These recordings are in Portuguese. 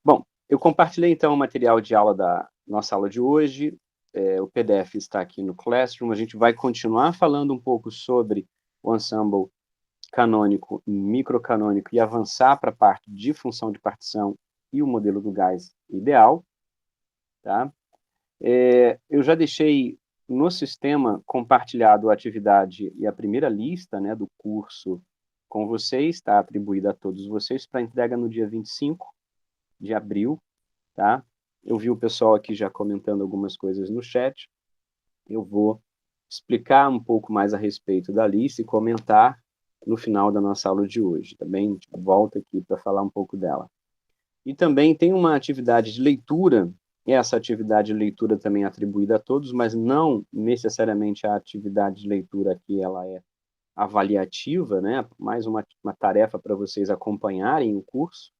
Bom, eu compartilhei então o material de aula da nossa aula de hoje, o PDF está aqui no Classroom, a gente vai continuar falando um pouco sobre o ensemble canônico e microcanônico e avançar para a parte de função de partição e o modelo do gás ideal, tá? Eu já deixei no sistema compartilhado a atividade e a primeira lista, né, do curso com vocês, está atribuída a todos vocês para entrega no dia 25 de abril, tá? Eu vi o pessoal aqui já comentando algumas coisas no chat. Eu vou explicar um pouco mais a respeito da lista e comentar no final da nossa aula de hoje, tá bem? A gente volta aqui para falar um pouco dela. E também tem uma atividade de leitura, e essa atividade de leitura também é atribuída a todos, mas não necessariamente a atividade de leitura aqui ela é avaliativa, né? Mais uma tarefa para vocês acompanharem o curso,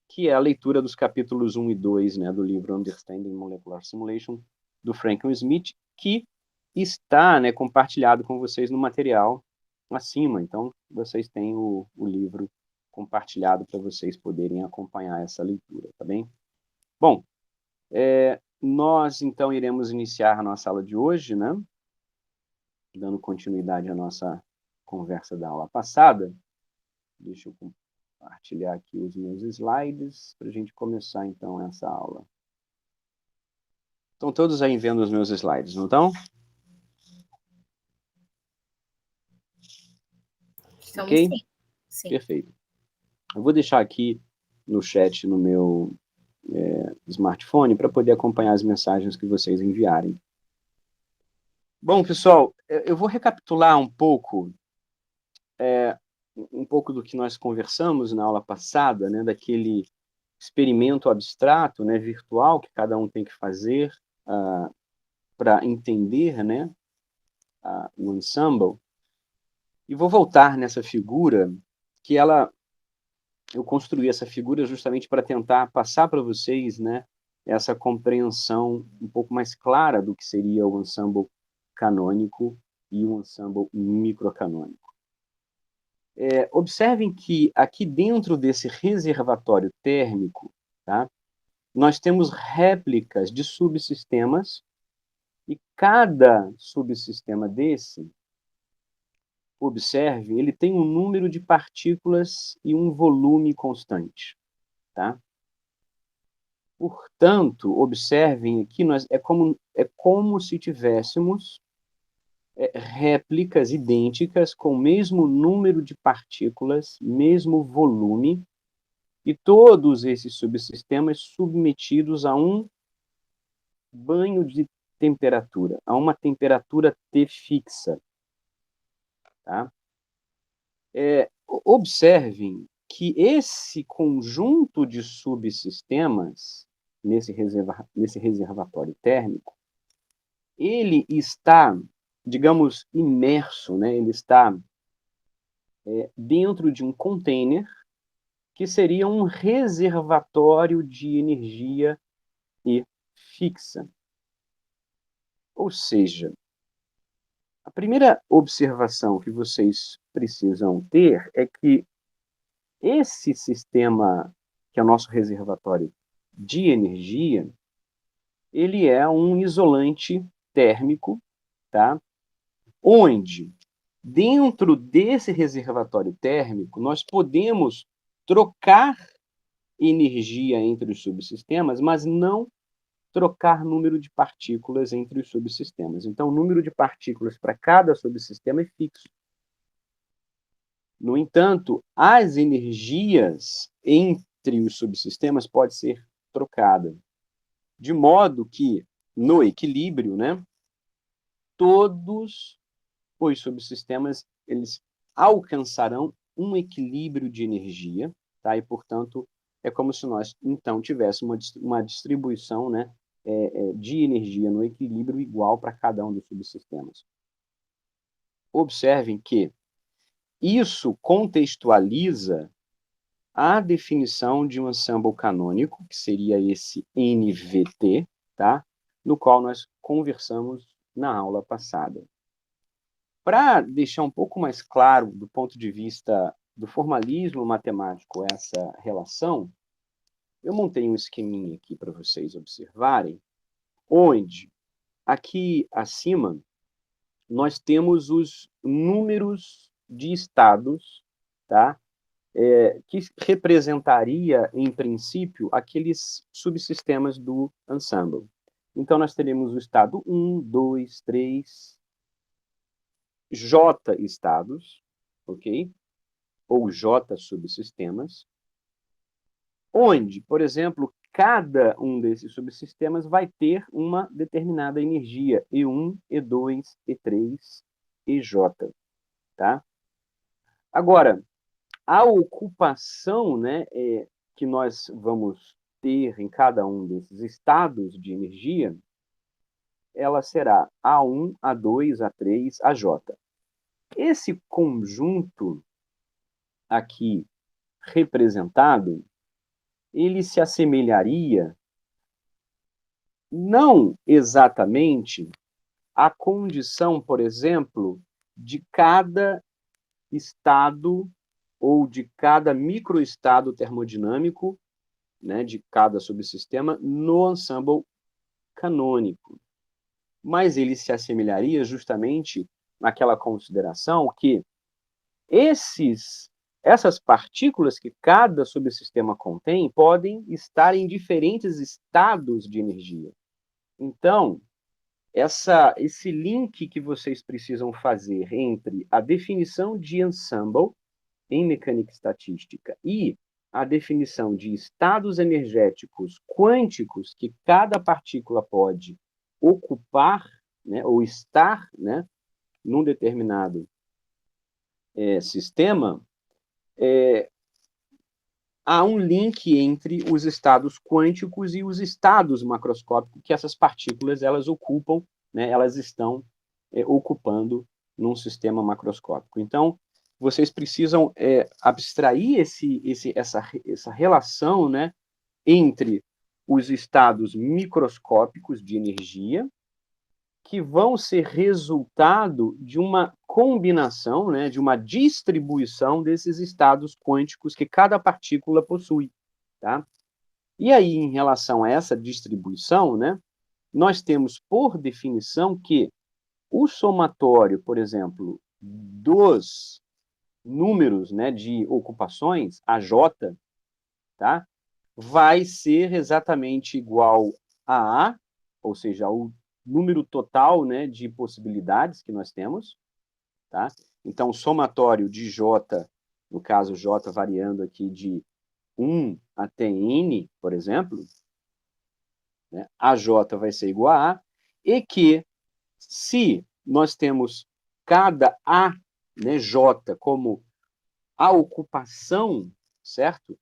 que é a leitura dos capítulos 1 e 2, né, do livro Understanding Molecular Simulation, do Franklin Smith, que está, né, compartilhado com vocês no material acima. Então, vocês têm o livro compartilhado para vocês poderem acompanhar essa leitura, tá bem? Bom, nós, então, iremos iniciar a nossa aula de hoje, né, dando continuidade à nossa conversa da aula passada. Deixa eu compartilhar aqui os meus slides para a gente começar, então, essa aula. Estão todos aí vendo os meus slides, não estão? Estamos Ok? sim. Perfeito. Eu vou deixar aqui no chat, no meu smartphone, para poder acompanhar as mensagens que vocês enviarem. Bom, pessoal, eu vou recapitular um pouco do que nós conversamos na aula passada, né, daquele experimento abstrato, né, virtual, que cada um tem que fazer para entender, né, o ensemble. E vou voltar nessa figura, que eu construí essa figura justamente para tentar passar para vocês, né, essa compreensão um pouco mais clara do que seria o ensemble canônico e o ensemble microcanônico. Observem que aqui dentro desse reservatório térmico, tá, nós temos réplicas de subsistemas e cada subsistema desse, observe, ele tem um número de partículas e um volume constante, tá? Portanto, observem aqui, é como se tivéssemos réplicas idênticas com o mesmo número de partículas, mesmo volume, e todos esses subsistemas submetidos a um banho de temperatura, a uma temperatura T fixa. Tá? Observem que esse conjunto de subsistemas, nesse reservatório térmico, ele está, digamos, imerso, né? Ele está dentro de um container que seria um reservatório de energia E fixa. Ou seja, a primeira observação que vocês precisam ter é que esse sistema, que é o nosso reservatório de energia, ele é um isolante térmico, tá? Onde, dentro desse reservatório térmico, nós podemos trocar energia entre os subsistemas, mas não trocar número de partículas entre os subsistemas. Então, o número de partículas para cada subsistema é fixo. No entanto, as energias entre os subsistemas podem ser trocadas, de modo que, no equilíbrio, né, todos os subsistemas eles alcançarão um equilíbrio de energia, tá? E, portanto, é como se nós, então, tivéssemos uma distribuição, né, de energia no equilíbrio igual para cada um dos subsistemas. Observem que isso contextualiza a definição de um ensemble canônico, que seria esse NVT, tá? No qual nós conversamos na aula passada. Para deixar um pouco mais claro, do ponto de vista do formalismo matemático, essa relação, eu montei um esqueminha aqui para vocês observarem, onde aqui acima nós temos os números de estados, tá? Que representaria, em princípio, aqueles subsistemas do ensemble. Então, nós teremos o estado 1, 2, 3, J estados, ok? Ou J subsistemas, onde, por exemplo, cada um desses subsistemas vai ter uma determinada energia, E1, E2, E3, EJ, tá? Agora, a ocupação, né, que nós vamos ter em cada um desses estados de energia, ela será A1, A2, A3, AJ. Esse conjunto aqui representado, ele se assemelharia não exatamente à condição, por exemplo, de cada estado ou de cada microestado termodinâmico, né, de cada subsistema no ensemble canônico. Mas ele se assemelharia justamente naquela consideração que essas partículas que cada subsistema contém podem estar em diferentes estados de energia. Então, esse link que vocês precisam fazer entre a definição de ensemble em mecânica estatística e a definição de estados energéticos quânticos que cada partícula pode ocupar, né, ou estar, né, num determinado sistema, há um link entre os estados quânticos e os estados macroscópicos que essas partículas elas ocupam, né, elas estão ocupando num sistema macroscópico. Então, vocês precisam abstrair essa relação, né, entre os estados microscópicos de energia, que vão ser resultado de uma combinação, né, de uma distribuição desses estados quânticos que cada partícula possui, tá? E aí, em relação a essa distribuição, né, nós temos, por definição, que o somatório, por exemplo, dos números, né, de ocupações, AJ, tá, vai ser exatamente igual a A, ou seja, o número total, né, de possibilidades que nós temos, tá? Então, o somatório de J, no caso J variando aqui de 1 até N, por exemplo, né, AJ vai ser igual a A, e que se nós temos cada A, né, J, como a ocupação, certo?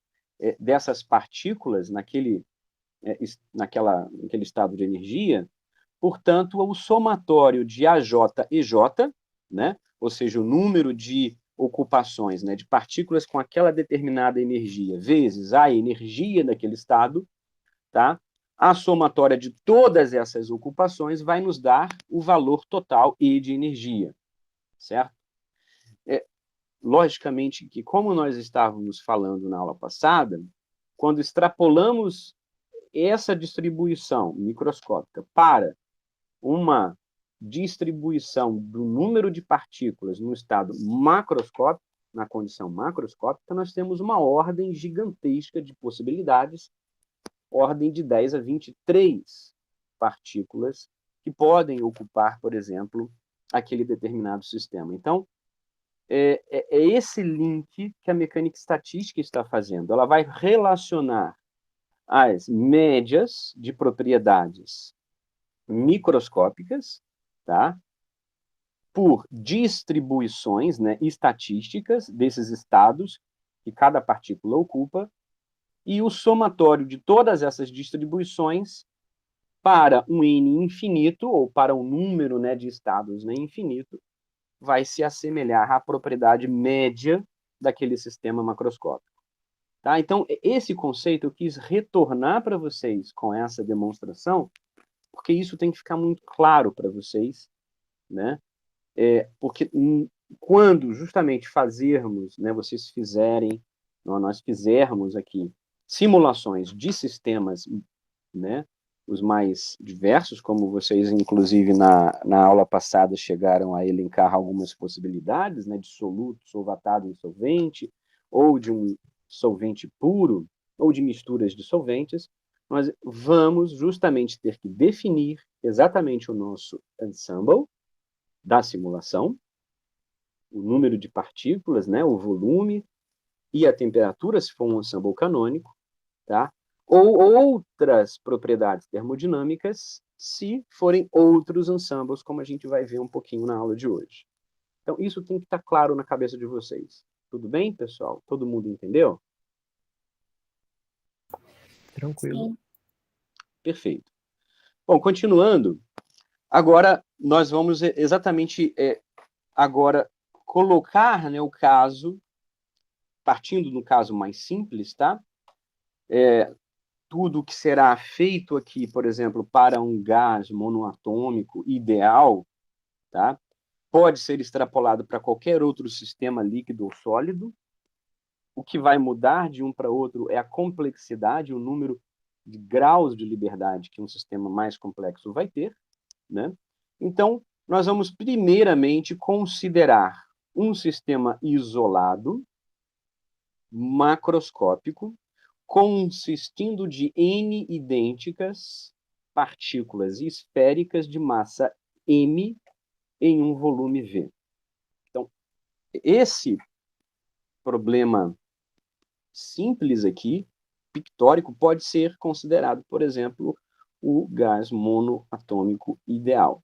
Dessas partículas naquele estado de energia, portanto, o somatório de AJ e J, né, ou seja, o número de ocupações, né, de partículas com aquela determinada energia, vezes a energia daquele estado, tá? A somatória de todas essas ocupações vai nos dar o valor total E de energia, certo? Logicamente que, como nós estávamos falando na aula passada, quando extrapolamos essa distribuição microscópica para uma distribuição do número de partículas no estado macroscópico, na condição macroscópica, nós temos uma ordem gigantesca de possibilidades, ordem de 10 a 23 partículas que podem ocupar, por exemplo, aquele determinado sistema. Então, é esse link que a mecânica estatística está fazendo. Ela vai relacionar as médias de propriedades microscópicas, tá? Por distribuições, né, estatísticas desses estados que cada partícula ocupa, e o somatório de todas essas distribuições para um N infinito, ou para um número, né, de estados, né, infinito, vai se assemelhar à propriedade média daquele sistema macroscópico. Tá? Então, esse conceito eu quis retornar para vocês com essa demonstração, porque isso tem que ficar muito claro para vocês, né? Porque quando justamente fazermos, né, vocês fizerem, nós fizermos aqui simulações de sistemas, né, os mais diversos, como vocês, inclusive, na aula passada, chegaram a elencar algumas possibilidades, né, de soluto, solvatado em solvente, ou de um solvente puro, ou de misturas de solventes. Nós vamos justamente ter que definir exatamente o nosso ensemble da simulação, o número de partículas, né, o volume e a temperatura, se for um ensemble canônico, tá? Ou outras propriedades termodinâmicas, se forem outros ensembles, como a gente vai ver um pouquinho na aula de hoje. Então, isso tem que estar claro na cabeça de vocês. Tudo bem, pessoal? Todo mundo entendeu? Tranquilo. Sim. Perfeito. Bom, continuando, agora nós vamos exatamente agora colocar, né, o caso, partindo do caso mais simples, tá? Tudo que será feito aqui, por exemplo, para um gás monoatômico ideal, tá? Pode ser extrapolado para qualquer outro sistema líquido ou sólido. O que vai mudar de um para outro é a complexidade, o número de graus de liberdade que um sistema mais complexo vai ter, né? Então, nós vamos primeiramente considerar um sistema isolado, macroscópico, consistindo de N idênticas partículas esféricas de massa M em um volume V. Então, esse problema simples aqui, pictórico, pode ser considerado, por exemplo, o gás monoatômico ideal.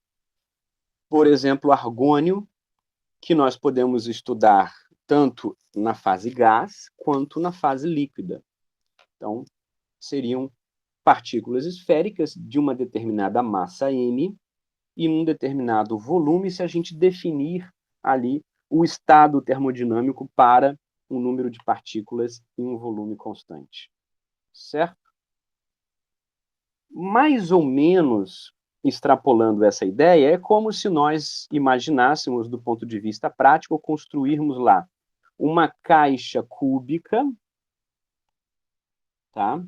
Por exemplo, argônio, que nós podemos estudar tanto na fase gás quanto na fase líquida. Então, seriam partículas esféricas de uma determinada massa M e num determinado volume, se a gente definir ali o estado termodinâmico para um número de partículas em um volume constante. Certo? Mais ou menos extrapolando essa ideia, é como se nós imaginássemos, do ponto de vista prático, construirmos lá uma caixa cúbica, tá?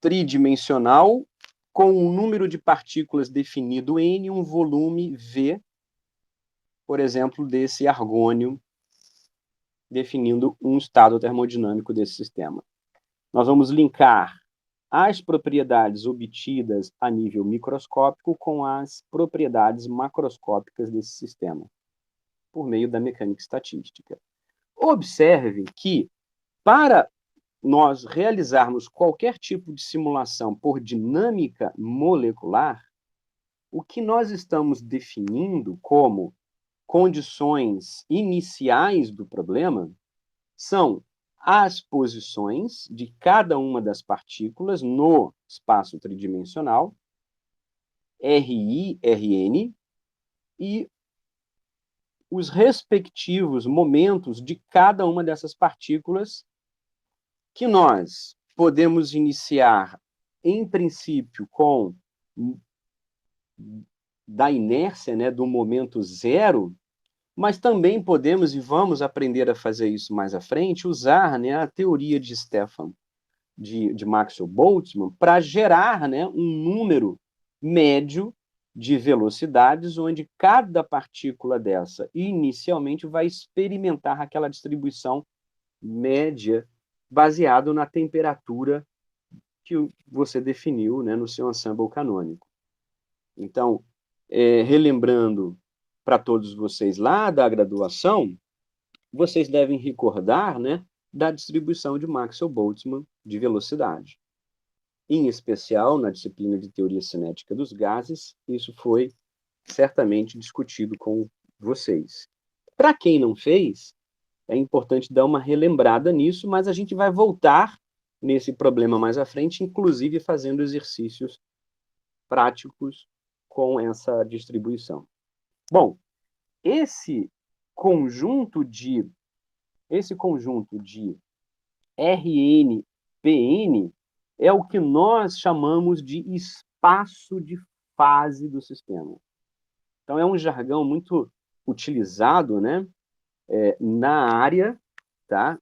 Tridimensional, com um número de partículas definido N, um volume V, por exemplo, desse argônio, definindo um estado termodinâmico desse sistema. Nós vamos linkar as propriedades obtidas a nível microscópico com as propriedades macroscópicas desse sistema, por meio da mecânica estatística. Observe que, para nós realizarmos qualquer tipo de simulação por dinâmica molecular, o que nós estamos definindo como condições iniciais do problema são as posições de cada uma das partículas no espaço tridimensional, RI, Rn, e os respectivos momentos de cada uma dessas partículas, que nós podemos iniciar, em princípio, com da inércia, né, do momento zero, mas também podemos, e vamos aprender a fazer isso mais à frente, usar, né, a teoria de Stefan, de Maxwell Boltzmann, para gerar, né, um número médio de velocidades, onde cada partícula dessa, inicialmente, vai experimentar aquela distribuição média baseado na temperatura que você definiu, né, no seu ensemble canônico. Então, relembrando para todos vocês lá da graduação, vocês devem recordar, né, da distribuição de Maxwell-Boltzmann de velocidade. Em especial, na disciplina de teoria cinética dos gases, isso foi certamente discutido com vocês. Para quem não fez, é importante dar uma relembrada nisso, mas a gente vai voltar nesse problema mais à frente, inclusive fazendo exercícios práticos com essa distribuição. Bom, esse conjunto de Rn, Pn é o que nós chamamos de espaço de fase do sistema. Então, é um jargão muito utilizado, né, na área, tá?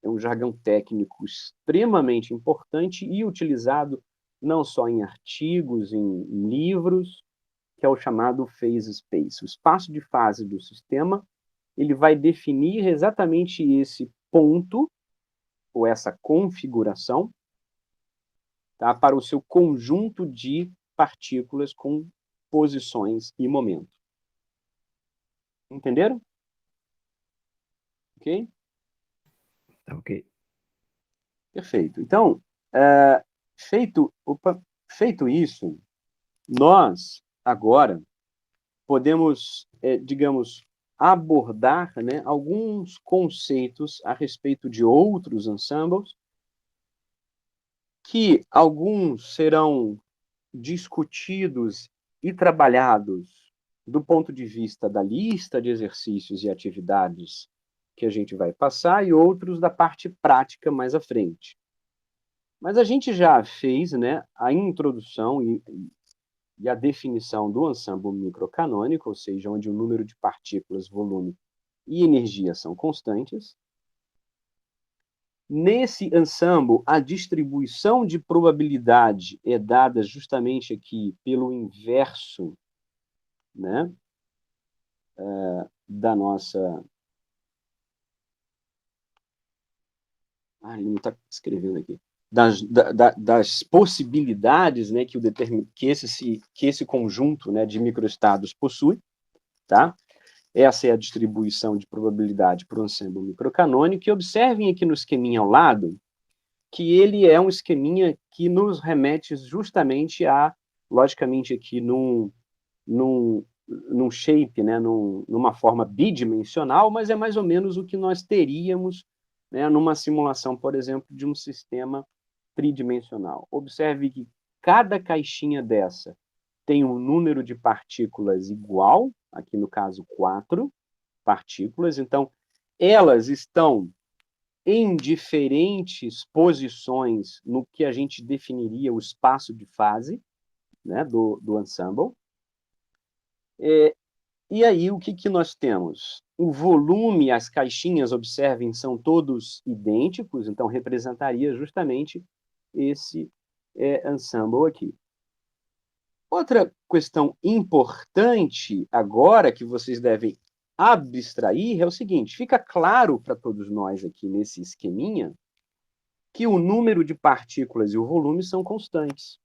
É um jargão técnico extremamente importante e utilizado não só em artigos, em livros, que é o chamado phase space. O espaço de fase do sistema, ele vai definir exatamente esse ponto, ou essa configuração, tá, para o seu conjunto de partículas com posições e momento. Entenderam? Ok? Tá ok. Perfeito. Então, feito isso, nós agora podemos, digamos, abordar, né, alguns conceitos a respeito de outros ensembles, que alguns serão discutidos e trabalhados do ponto de vista da lista de exercícios e atividades que a gente vai passar, e outros da parte prática mais à frente. Mas a gente já fez, né, a introdução e a definição do ensemble microcanônico, ou seja, onde o número de partículas, volume e energia são constantes. Nesse ensemble, a distribuição de probabilidade é dada justamente aqui pelo inverso, né, da nossa... ele não está escrevendo aqui. Das possibilidades, né, que esse conjunto, né, de microestados possui, tá? Essa é a distribuição de probabilidade para o ensemble microcanônico. E observem aqui no esqueminha ao lado que ele é um esqueminha que nos remete justamente a, logicamente aqui num shape, né, numa forma bidimensional, mas é mais ou menos o que nós teríamos, né, numa simulação, por exemplo, de um sistema tridimensional. Observe que cada caixinha dessa tem um número de partículas igual, aqui no caso 4 partículas, então elas estão em diferentes posições no que a gente definiria o espaço de fase, né, do ensemble. E aí, o que nós temos? O volume, as caixinhas, observem, são todos idênticos, então representaria justamente esse ensemble aqui. Outra questão importante agora que vocês devem abstrair é o seguinte: fica claro para todos nós aqui nesse esqueminha que o número de partículas e o volume são constantes.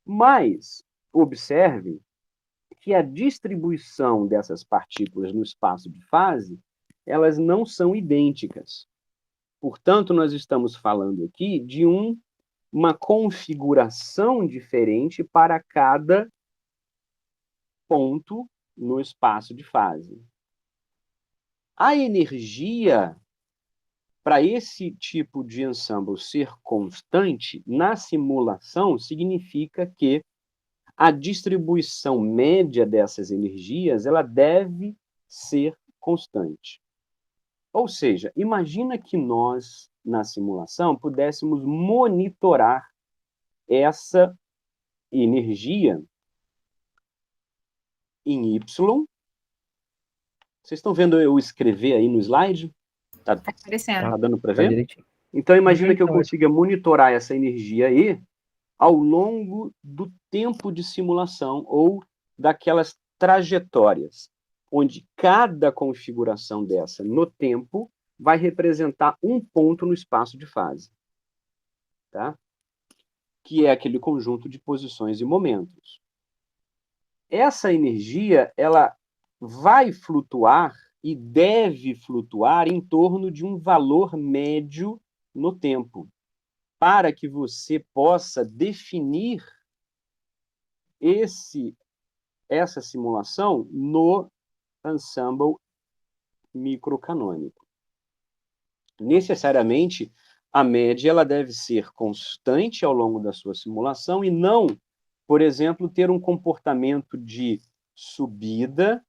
Mas observe que a distribuição dessas partículas no espaço de fase, elas não são idênticas. Portanto, nós estamos falando aqui de uma configuração diferente para cada ponto no espaço de fase. A energia para esse tipo de ensemble ser constante na simulação significa que a distribuição média dessas energias ela deve ser constante. Ou seja, imagina que nós, na simulação, pudéssemos monitorar essa energia em Y. Vocês estão vendo eu escrever aí no slide? Tá, Tá aparecendo. Tá, dando para tá ver? direitinho. Então, imagina que eu Tá ótimo. consiga monitorar essa energia aí ao longo do tempo de simulação ou daquelas trajetórias, onde cada configuração dessa no tempo vai representar um ponto no espaço de fase, tá? Que é aquele conjunto de posições e momentos. Essa energia, ela vai flutuar e deve flutuar em torno de um valor médio no tempo, para que você possa definir essa simulação no ensemble microcanônico. Necessariamente, a média ela deve ser constante ao longo da sua simulação e não, por exemplo, ter um comportamento de subida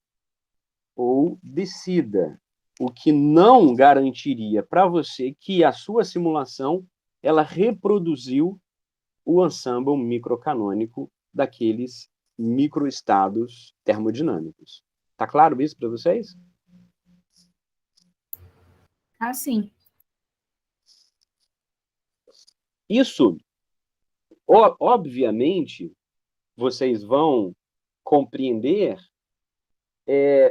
ou descida, o que não garantiria para você que a sua simulação ela reproduziu o ensemble microcanônico daqueles microestados termodinâmicos. Tá claro isso para vocês? Ah, sim. Isso, obviamente, vocês vão compreender,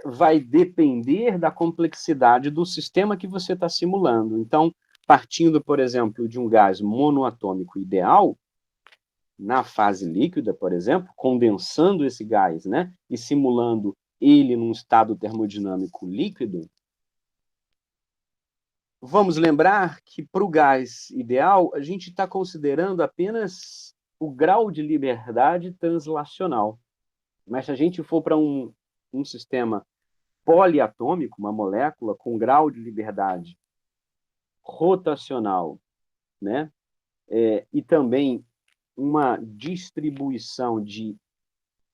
vai depender da complexidade do sistema que você está simulando. Então, partindo, por exemplo, de um gás monoatômico ideal, na fase líquida, por exemplo, condensando esse gás, né, e simulando ele num estado termodinâmico líquido, vamos lembrar que para o gás ideal, a gente está considerando apenas o grau de liberdade translacional. Mas se a gente for para um sistema poliatômico, uma molécula com grau de liberdade rotacional, né, e também uma distribuição de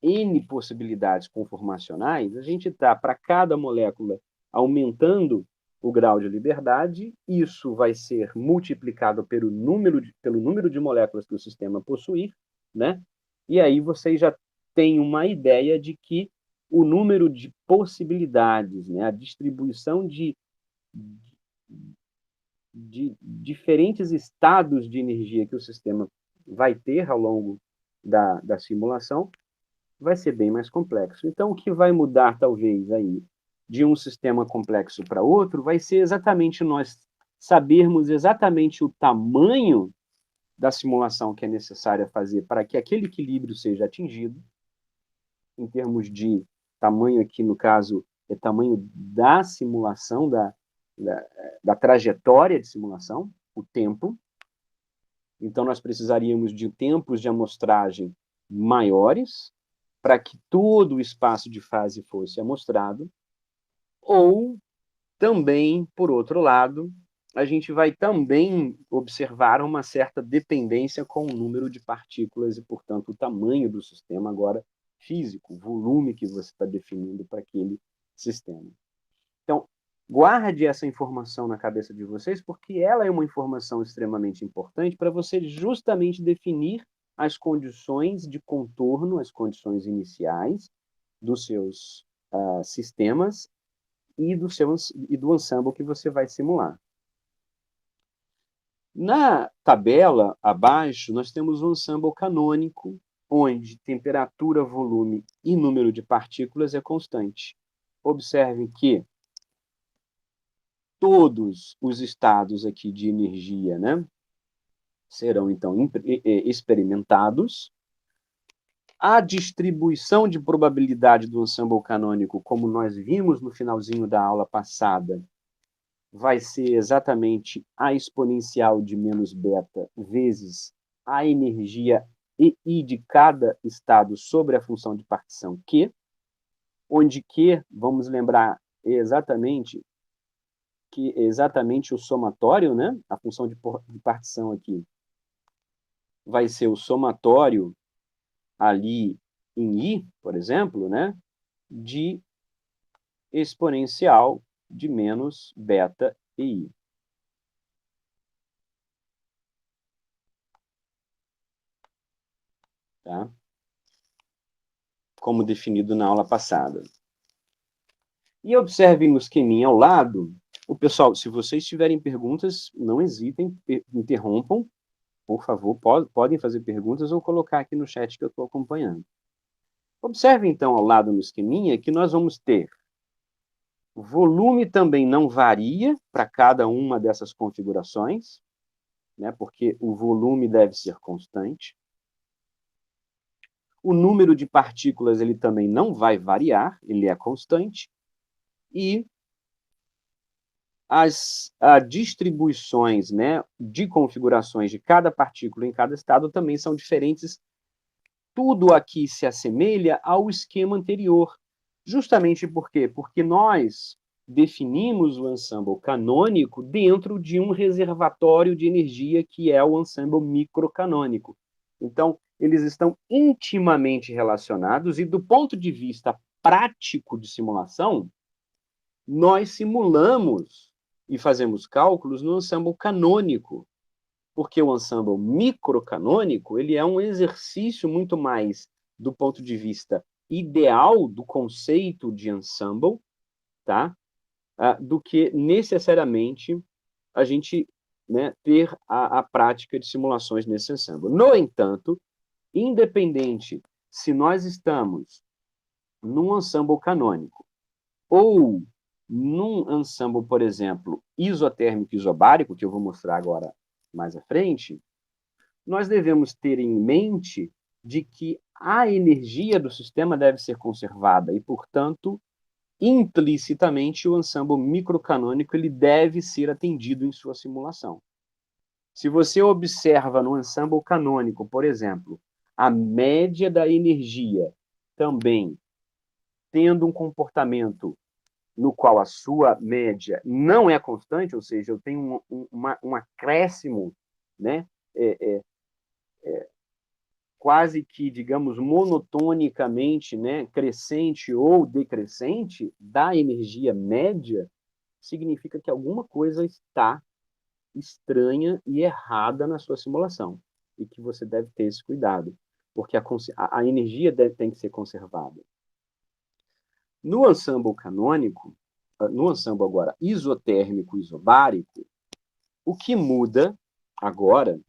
N possibilidades conformacionais, a gente está, para cada molécula, aumentando o grau de liberdade, isso vai ser multiplicado pelo número de moléculas que o sistema possuir, né? E aí vocês já têm uma ideia de que o número de possibilidades, né, a distribuição de diferentes estados de energia que o sistema vai ter ao longo da simulação vai ser bem mais complexo. Então, o que vai mudar, talvez, aí, de um sistema complexo para outro, vai ser exatamente nós sabermos exatamente o tamanho da simulação que é necessária fazer para que aquele equilíbrio seja atingido, em termos de tamanho aqui, no caso, é tamanho da simulação, da trajetória de simulação, o tempo. Então, nós precisaríamos de tempos de amostragem maiores, para que todo o espaço de fase fosse amostrado, ou também, por outro lado, a gente vai também observar uma certa dependência com o número de partículas e, portanto, o tamanho do sistema agora físico, o volume que você está definindo para aquele sistema. Então, guarde essa informação na cabeça de vocês, porque ela é uma informação extremamente importante para você justamente definir as condições de contorno, as condições iniciais dos seus sistemas e do ensemble que você vai simular. Na tabela abaixo, nós temos um ensemble canônico, onde temperatura, volume e número de partículas é constante. Observem que todos os estados aqui de energia, né, serão, então, experimentados. A distribuição de probabilidade do ensemble canônico, como nós vimos no finalzinho da aula passada, vai ser exatamente a exponencial de menos beta vezes a energia EI de cada estado sobre a função de partição Q, onde Q, vamos lembrar, é exatamente o somatório, né? A função de partição aqui vai ser o somatório ali em I, por exemplo, né, de exponencial de menos beta e I. Tá? Como definido na aula passada. E observem no esqueminha ao lado, o pessoal, se vocês tiverem perguntas, não hesitem, interrompam, por favor, podem fazer perguntas ou colocar aqui no chat que eu estou acompanhando. Observe, então, ao lado no esqueminha, que nós vamos ter o volume também não varia para cada uma dessas configurações, né, porque o volume deve ser constante. O número de partículas ele também não vai variar, ele é constante. E as distribuições, né, de configurações de cada partícula em cada estado também são diferentes. Tudo aqui se assemelha ao esquema anterior. Justamente por quê? Porque nós definimos o ensemble canônico dentro de um reservatório de energia que é o ensemble microcanônico. Então, eles estão intimamente relacionados e, do ponto de vista prático de simulação, nós simulamos e fazemos cálculos no ensemble canônico, porque o ensemble microcanônico ele é um exercício muito mais do ponto de vista ideal do conceito de ensemble, tá? Do que necessariamente a gente né, ter a prática de simulações nesse ensemble. No entanto, independente se nós estamos num ensemble canônico ou num ensemble, por exemplo, isotérmico isobárico, que eu vou mostrar agora mais à frente, nós devemos ter em mente de que a energia do sistema deve ser conservada e, portanto, implicitamente o ensemble microcanônico ele deve ser atendido em sua simulação. Se você observa no ensemble canônico, por exemplo, a média da energia também tendo um comportamento no qual a sua média não é constante, ou seja, eu tenho um acréscimo, né, quase que, digamos, monotonicamente, né, crescente ou decrescente da energia média, significa que alguma coisa está estranha e errada na sua simulação e que você deve ter esse cuidado, porque a energia tem que ser conservada. No ensemble canônico, no ensemble agora isotérmico isobárico, o que muda agora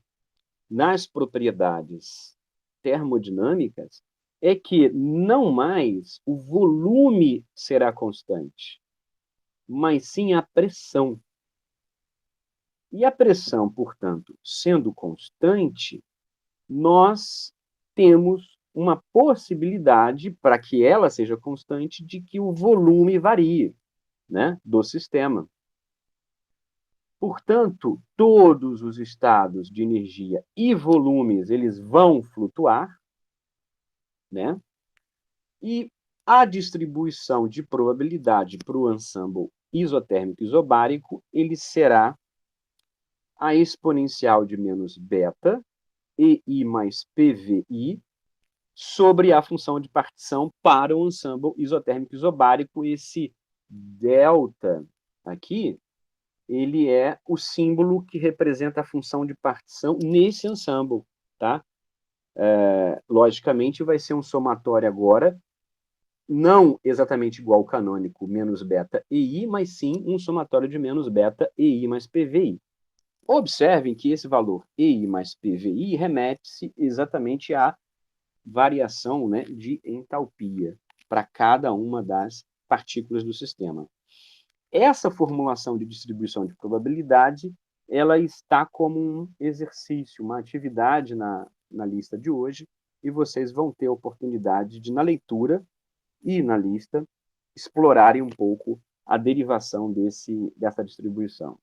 nas propriedades termodinâmicas é que não mais o volume será constante, mas sim a pressão. E a pressão, portanto, sendo constante, nós temos uma possibilidade, para que ela seja constante, de que o volume varie, né, do sistema. Portanto, todos os estados de energia e volumes, eles vão flutuar, né? E a distribuição de probabilidade para o ensemble isotérmico isobárico, ele será a exponencial de menos beta, EI mais PVI, sobre a função de partição para o ensemble isotérmico isobárico. Esse delta aqui, ele é o símbolo que representa a função de partição nesse ensemble, tá? Logicamente, vai ser um somatório agora, não exatamente igual ao canônico menos beta EI, mas sim um somatório de menos beta EI mais PVI. Observem que esse valor EI mais PVI remete-se exatamente à variação, né, de entalpia para cada uma das partículas do sistema. Essa formulação de distribuição de probabilidade, ela está como um exercício, uma atividade na lista de hoje, e vocês vão ter a oportunidade de, na leitura e na lista, explorarem um pouco a derivação dessa distribuição.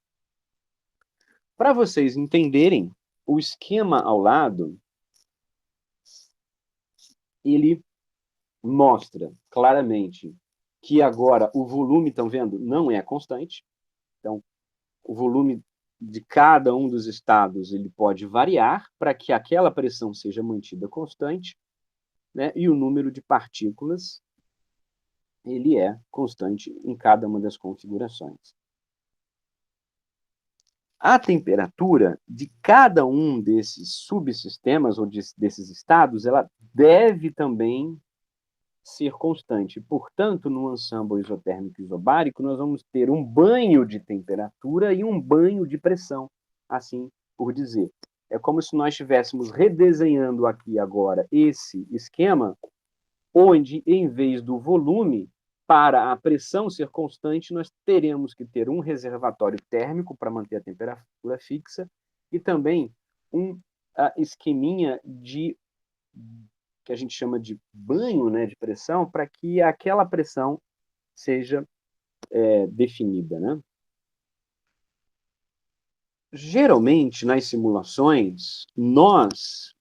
Para vocês entenderem, o esquema ao lado, ele mostra claramente que agora o volume, estão vendo, não é constante. Então, o volume de cada um dos estados ele pode variar para que aquela pressão seja mantida constante, né? E o número de partículas ele é constante em cada uma das configurações. A temperatura de cada um desses subsistemas ou desses estados, ela deve também ser constante. Portanto, no ensemble isotérmico isobárico, nós vamos ter um banho de temperatura e um banho de pressão, assim por dizer. É como se nós estivéssemos redesenhando aqui agora esse esquema, onde, em vez do volume, para a pressão ser constante, nós teremos que ter um reservatório térmico para manter a temperatura fixa e também um esqueminha que a gente chama de banho, né, de pressão, para que aquela pressão seja definida, né? Geralmente, nas simulações, nós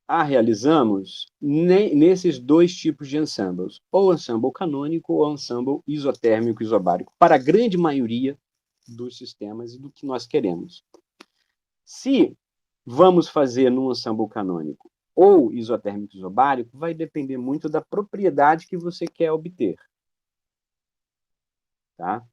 a realizamos nesses dois tipos de ensembles, ou ensemble canônico ou ensemble isotérmico isobárico, para a grande maioria dos sistemas e do que nós queremos. Se vamos fazer num ensemble canônico ou isotérmico isobárico, vai depender muito da propriedade que você quer obter. Tá?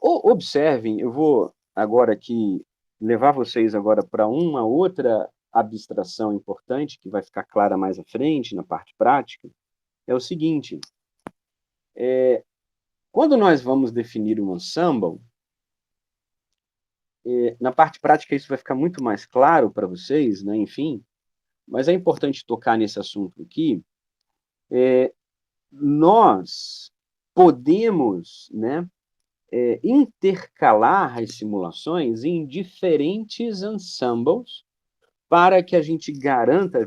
Observem, eu vou agora aqui levar vocês agora para uma outra abstração importante, que vai ficar clara mais à frente, na parte prática, é o seguinte, quando nós vamos definir um ensemble, Na parte prática isso vai ficar muito mais claro para vocês, né? Enfim, mas é importante tocar nesse assunto aqui. Nós podemos, né, intercalar as simulações em diferentes ensembles para que a gente garanta,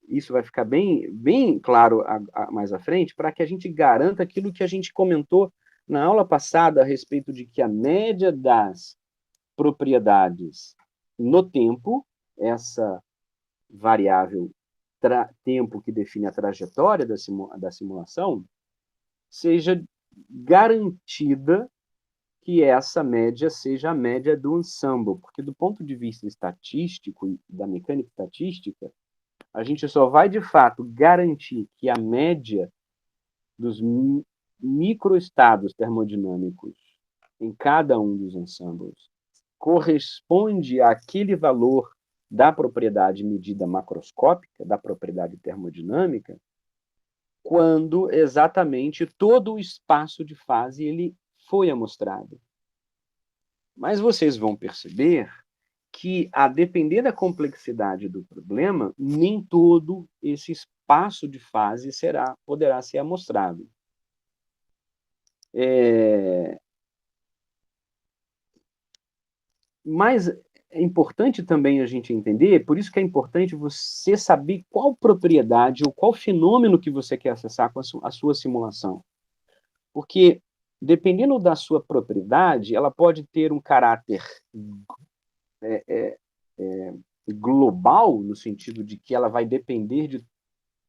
isso vai ficar bem, bem claro mais à frente, para que a gente garanta aquilo que a gente comentou na aula passada a respeito de que a média das propriedades no tempo, essa variável tempo que define a trajetória da simulação, seja garantida que essa média seja a média do ensemble, porque do ponto de vista estatístico e da mecânica estatística, a gente só vai de fato garantir que a média dos microestados termodinâmicos em cada um dos ensembles corresponde àquele valor da propriedade medida macroscópica, da propriedade termodinâmica, quando exatamente todo o espaço de fase ele foi amostrado. Mas vocês vão perceber que, a depender da complexidade do problema, nem todo esse espaço de fase poderá ser amostrado. Mas é importante também a gente entender, por isso que é importante você saber qual propriedade ou qual fenômeno que você quer acessar com a sua simulação. Porque, dependendo da sua propriedade, ela pode ter um caráter global, no sentido de que ela vai depender de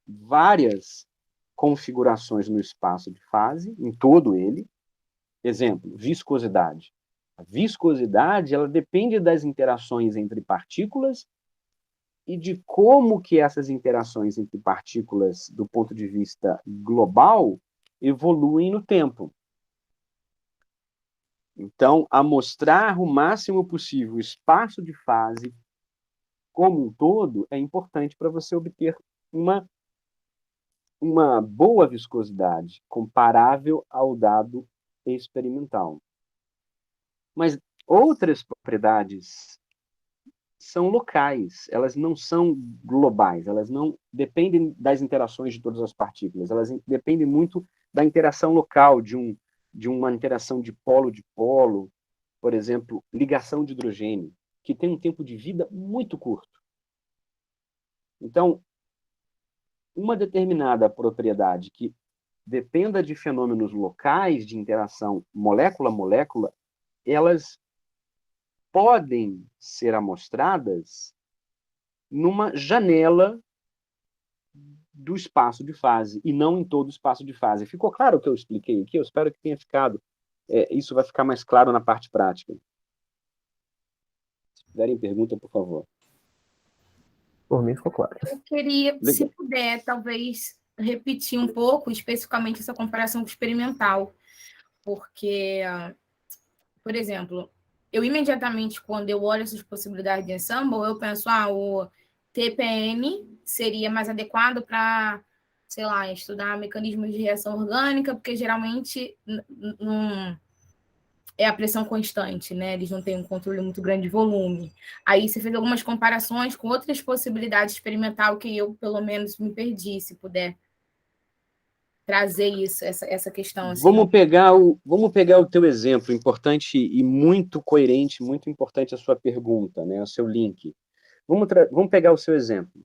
várias configurações no espaço de fase, em todo ele. Exemplo, viscosidade. A viscosidade, ela depende das interações entre partículas e de como que essas interações entre partículas, do ponto de vista global, evoluem no tempo. Então, amostrar o máximo possível o espaço de fase como um todo é importante para você obter uma boa viscosidade comparável ao dado experimental. Mas outras propriedades são locais, elas não são globais, elas não dependem das interações de todas as partículas, elas dependem muito da interação local, de uma interação de polo, por exemplo, ligação de hidrogênio, que tem um tempo de vida muito curto. Então, uma determinada propriedade que dependa de fenômenos locais de interação molécula-molécula, elas podem ser amostradas numa janela do espaço de fase, e não em todo o espaço de fase. Ficou claro o que eu expliquei aqui? Eu espero que tenha ficado. Isso vai ficar mais claro na parte prática. Se tiverem pergunta, por favor. Por mim ficou claro. Eu queria, Legal. se puder, talvez repetir um pouco, especificamente essa comparação experimental, porque, por exemplo, eu imediatamente, quando eu olho essas possibilidades de ensemble, eu penso, o TPM seria mais adequado para, sei lá, estudar mecanismos de reação orgânica, porque geralmente não é a pressão constante, né? Eles não têm um controle muito grande de volume. Aí você fez algumas comparações com outras possibilidades experimental que eu, pelo menos, me perdi, se puder trazer isso, essa questão. Assim, vamos pegar o teu exemplo, importante e muito coerente, muito importante a sua pergunta, né? O seu link. Vamos pegar o seu exemplo.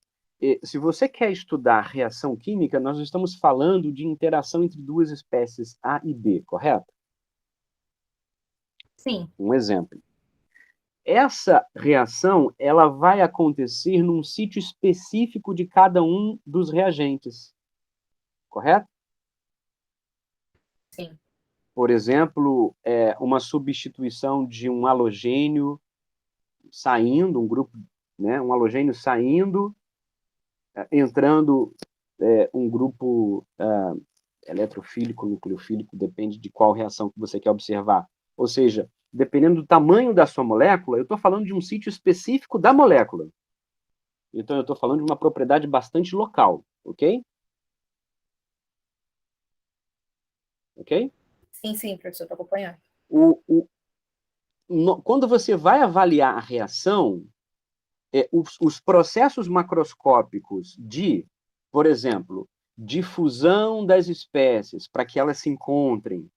Se você quer estudar reação química, nós estamos falando de interação entre duas espécies A e B, correto? Sim. Um exemplo. Essa reação ela vai acontecer num sítio específico de cada um dos reagentes, correto? Sim. Por exemplo, uma substituição de um halogênio saindo, um grupo, né, um halogênio saindo, entrando um grupo eletrofílico, nucleofílico, depende de qual reação que você quer observar. Ou seja, dependendo do tamanho da sua molécula, eu estou falando de um sítio específico da molécula. Então, eu estou falando de uma propriedade bastante local, ok? Ok? Sim, professor, estou acompanhando. quando você vai avaliar a reação, os processos macroscópicos de, por exemplo, difusão das espécies para que elas se encontrem,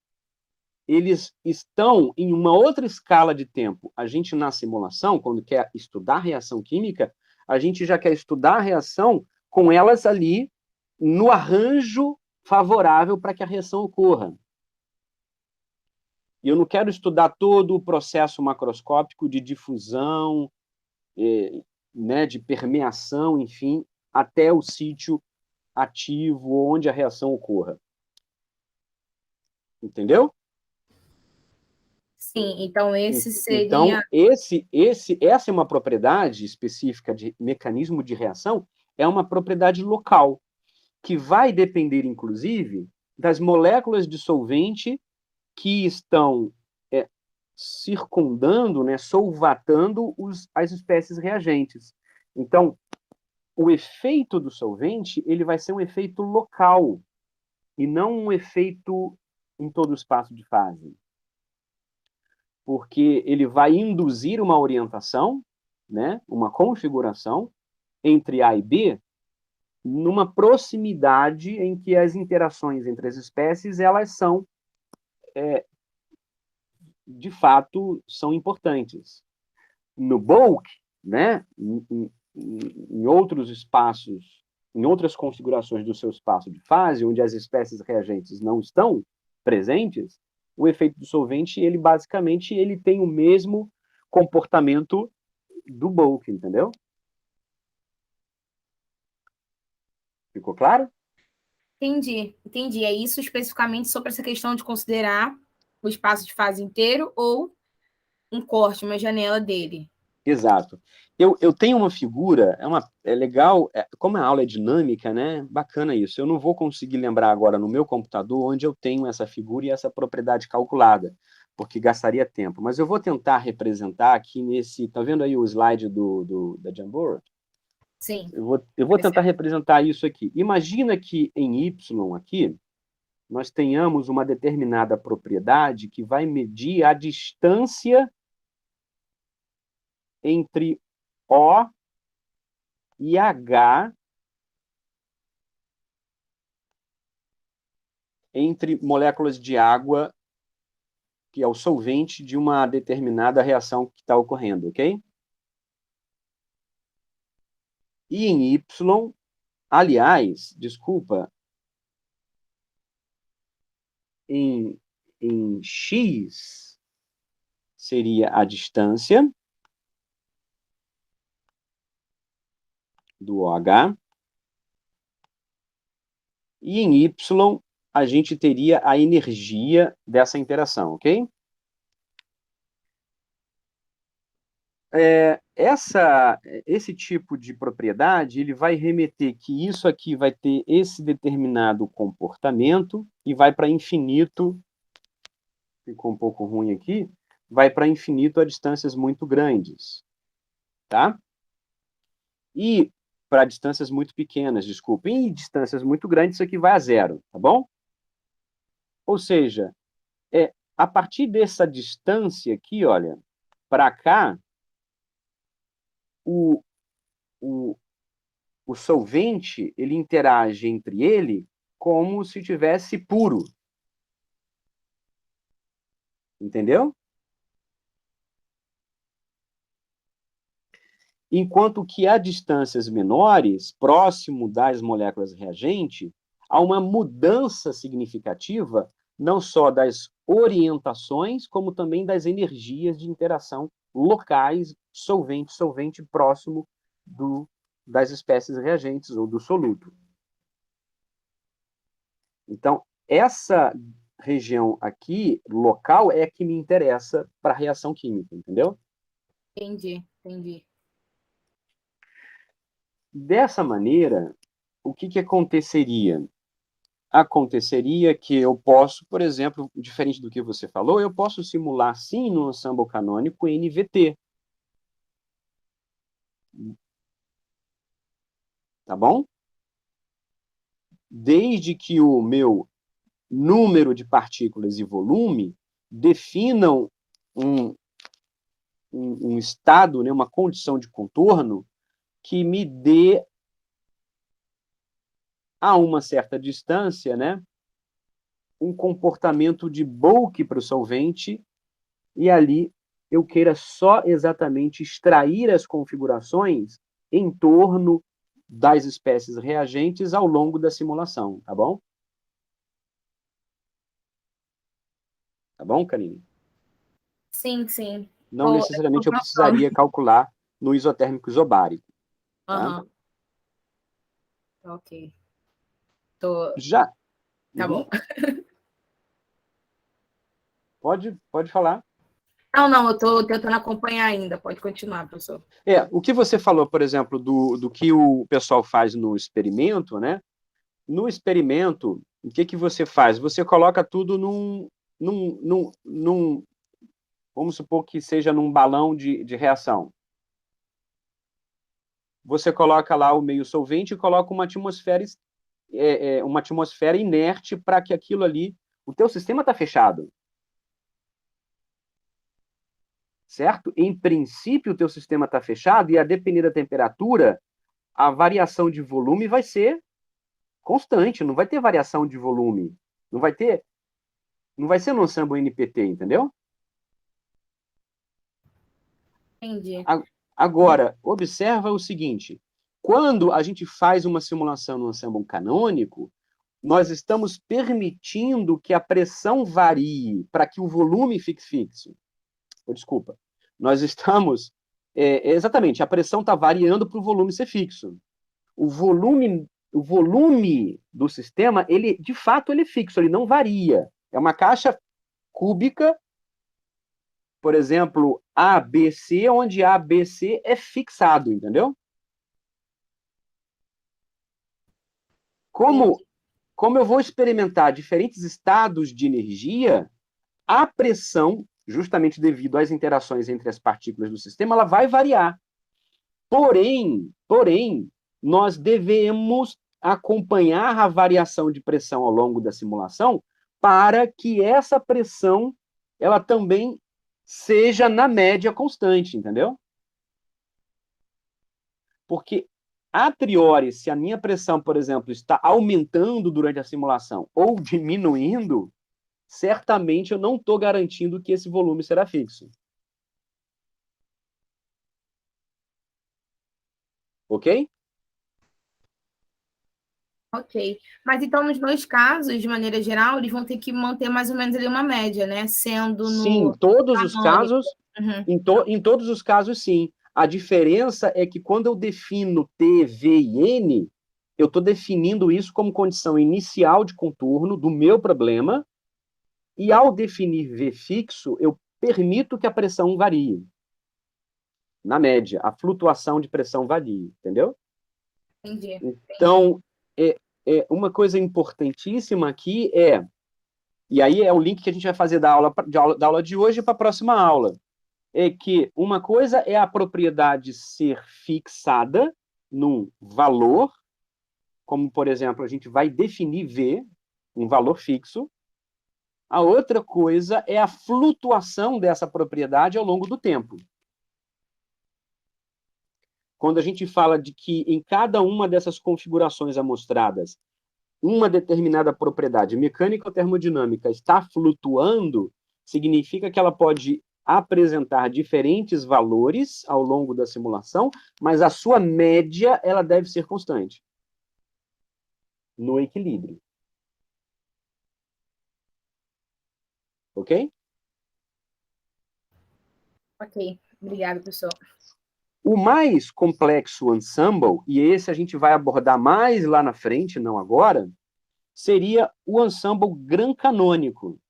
eles estão em uma outra escala de tempo. A gente, na simulação, quando quer estudar reação química, a gente já quer estudar a reação com elas ali no arranjo favorável para que a reação ocorra. E eu não quero estudar todo o processo macroscópico de difusão, né, de permeação, enfim, até o sítio ativo onde a reação ocorra. Entendeu? Sim, então esse Então, seria... essa é uma propriedade específica de mecanismo de reação, é uma propriedade local, que vai depender, inclusive, das moléculas de solvente que estão circundando, né, solvatando as espécies reagentes. Então, o efeito do solvente ele vai ser um efeito local e não um efeito em todo o espaço de fase. Porque ele vai induzir uma orientação, né, uma configuração entre A e B, numa proximidade em que as interações entre as espécies elas são, de fato, são importantes. No bulk, né, em outros espaços, em outras configurações do seu espaço de fase, onde as espécies reagentes não estão presentes, o efeito do solvente, ele basicamente ele tem o mesmo comportamento do bulk, entendeu? Ficou claro? Entendi. É isso especificamente sobre essa questão de considerar o espaço de fase inteiro ou um corte, uma janela dele. Exato. Eu tenho uma figura, é legal, como a aula é dinâmica, né? Bacana isso. Eu não vou conseguir lembrar agora no meu computador onde eu tenho essa figura e essa propriedade calculada, porque gastaria tempo. Mas eu vou tentar representar aqui nesse. Tá vendo aí o slide da Jamboard? Sim. Eu vou tentar representar isso aqui. Imagina que em Y aqui, nós tenhamos uma determinada propriedade que vai medir a distância entre O e H entre moléculas de água, que é o solvente de uma determinada reação que está ocorrendo, ok? E em Y, aliás, desculpa, em X seria a distância do OH, e em Y a gente teria a energia dessa interação, ok? Esse tipo de propriedade ele vai remeter que isso aqui vai ter esse determinado comportamento e vai para infinito, ficou um pouco ruim aqui, vai para infinito a distâncias muito grandes, tá? E para distâncias muito pequenas, desculpem, em distâncias muito grandes isso aqui vai a zero, tá bom? Ou seja, a partir dessa distância aqui, olha, para cá, o, o, o solvente ele interage entre ele como se tivesse puro. Entendeu? Enquanto que a distâncias menores, próximo das moléculas reagentes, há uma mudança significativa não só das orientações, como também das energias de interação locais, solvente próximo das espécies reagentes ou do soluto. Então, essa região aqui, local, é a que me interessa para a reação química, entendeu? Entendi. Dessa maneira, o que aconteceria? Aconteceria que eu posso, por exemplo, diferente do que você falou, eu posso simular, sim, no ensemble canônico NVT. Tá bom? Desde que o meu número de partículas e volume definam um estado, né, uma condição de contorno que me dê, a uma certa distância, né, um comportamento de bulk para o solvente, e ali eu queira só exatamente extrair as configurações em torno das espécies reagentes ao longo da simulação, tá bom? Tá bom, Karine? Sim, sim. Não necessariamente eu Tô precisaria calcular no isotérmico isobárico, tá? Aham, ok. Tô... Já... Tá Uhum. bom. Pode falar. Não, eu tô tentando acompanhar ainda. Pode continuar, professor. O que você falou, por exemplo, do que o pessoal faz no experimento, né? No experimento, o que você faz? Você coloca tudo vamos supor que seja num balão de reação. Você coloca lá o meio solvente e coloca uma atmosfera inerte para que aquilo ali... O teu sistema está fechado, certo? Em princípio, o teu sistema está fechado e, a depender da temperatura, a variação de volume vai ser constante, não vai ter variação de volume. Não vai ser no Ensemble NPT, entendeu? Entendi. Agora, observa o seguinte: quando a gente faz uma simulação no Ensemble canônico, nós estamos permitindo que a pressão varie para que o volume fique fixo. Desculpa. Nós estamos... exatamente, a pressão está variando para o volume ser fixo. O volume do sistema, ele, de fato, ele é fixo, ele não varia. É uma caixa cúbica, por exemplo, ABC, onde ABC é fixado, entendeu? Como, Entendi. como eu vou experimentar diferentes estados de energia, a pressão, justamente devido às interações entre as partículas do sistema, ela vai variar. Porém, nós devemos acompanhar a variação de pressão ao longo da simulação para que essa pressão ela também seja na média constante, entendeu? Porque, a priori, se a minha pressão, por exemplo, está aumentando durante a simulação ou diminuindo, certamente eu não estou garantindo que esse volume será fixo. Ok? Ok. Mas então, nos dois casos, de maneira geral, eles vão ter que manter mais ou menos ali uma média, né? Sendo Sim, em no todos os canônico. casos, Uhum. em todos os casos, sim. A diferença é que quando eu defino T, V e N, eu estou definindo isso como condição inicial de contorno do meu problema, e ao definir V fixo, eu permito que a pressão varie. Na média, a flutuação de pressão varie, entendeu? Entendi. Então, uma coisa importantíssima aqui e aí é o link que a gente vai fazer da aula de hoje para a próxima aula, é que uma coisa é a propriedade ser fixada num valor, como, por exemplo, a gente vai definir V, um valor fixo. A outra coisa é a flutuação dessa propriedade ao longo do tempo. Quando a gente fala de que em cada uma dessas configurações amostradas, uma determinada propriedade mecânica ou termodinâmica está flutuando, significa que ela pode apresentar diferentes valores ao longo da simulação, mas a sua média ela deve ser constante no equilíbrio. Ok? Ok. Obrigada, professor. O mais complexo ensemble, e esse a gente vai abordar mais lá na frente, não agora, seria o ensemble gran canônico.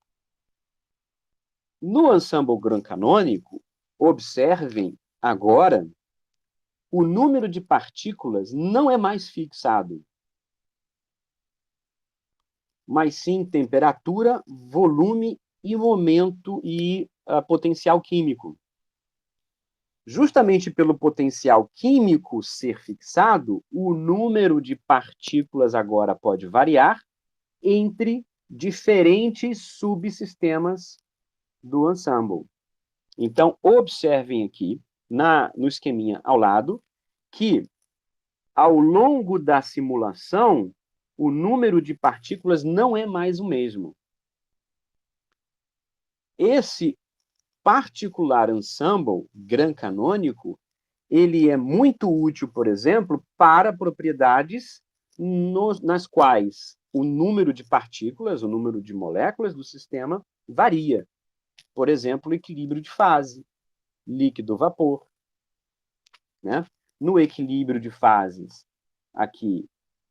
No ensemble gran canônico, observem agora, o número de partículas não é mais fixado, mas sim temperatura, volume e momento e potencial químico. Justamente pelo potencial químico ser fixado, o número de partículas agora pode variar entre diferentes subsistemas do ensemble. Então, observem aqui, no esqueminha ao lado, que ao longo da simulação, o número de partículas não é mais o mesmo. Esse particular ensemble Gran canônico, ele é muito útil, por exemplo, para propriedades nas quais o número de partículas, o número de moléculas do sistema varia. Por exemplo, o equilíbrio de fase, líquido-vapor. Né? No equilíbrio de fases, aqui,